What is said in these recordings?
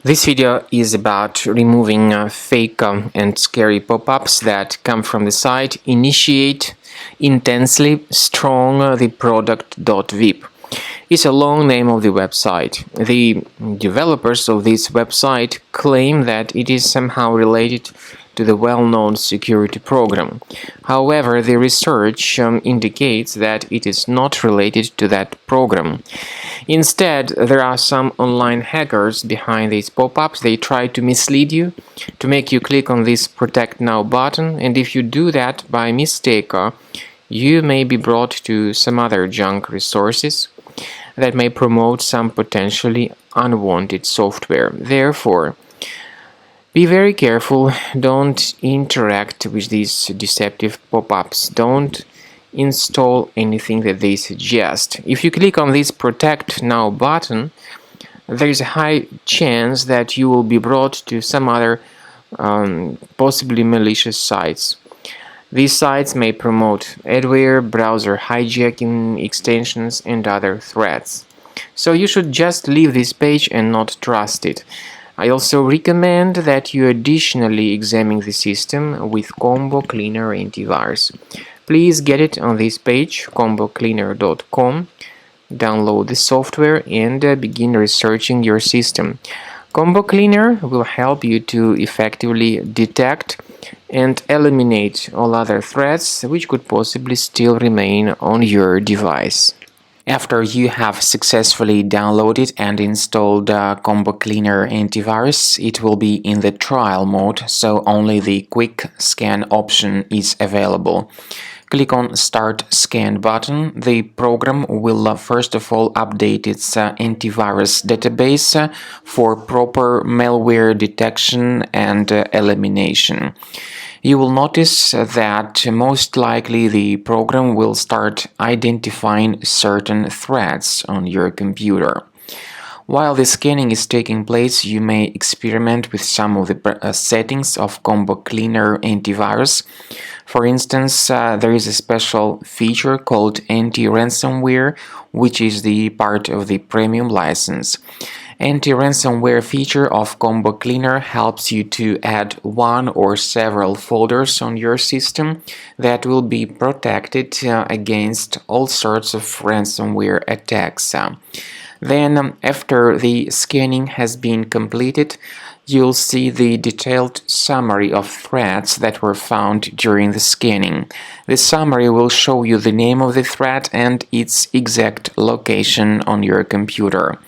This video is about removing fake and scary pop-ups that come from the site Initiateintenselystrongtheproduct.vip. It's a long name of the website. The developers of this website claim that it is somehow related to the well-known security program. However, the research indicates that it is not related to that program. Instead, there are some online hackers behind these pop-ups. They try to mislead you, to make you click on this Protect Now button, and if you do that by mistake, you may be brought to some other junk resources that may promote some potentially unwanted software. Therefore, be very careful. Don't interact with these deceptive pop-ups. Don't install anything that they suggest. If you click on this Protect Now button, there is a high chance that you will be brought to some other possibly malicious sites. These sites may promote adware, browser hijacking extensions, and other threats. So you should just leave this page and not trust it. I also recommend that you additionally examine the system with Combo Cleaner Antivirus. Please get it on this page, combocleaner.com. Download the software and begin researching your system. Combo Cleaner will help you to effectively detect and eliminate all other threats which could possibly still remain on your device. After you have successfully downloaded and installed Combo Cleaner Antivirus, it will be in the trial mode, so only the quick scan option is available. Click on Start Scan button. The program will first of all update its antivirus database for proper malware detection and elimination. You will notice that most likely the program will start identifying certain threats on your computer. While the scanning is taking place, you may experiment with some of the settings of Combo Cleaner Antivirus. For instance, there is a special feature called anti-ransomware, which is the part of the premium license. Anti-ransomware feature of Combo Cleaner helps you to add one or several folders on your system that will be protected against all sorts of ransomware attacks. Then, after the scanning has been completed, you'll see the detailed summary of threats that were found during the scanning. The summary will show you the name of the threat and its exact location on your computer.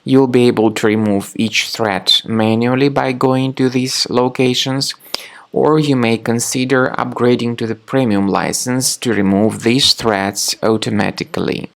You'll be able to remove each threat manually by going to these locations, or you may consider upgrading to the premium license to remove these threats automatically.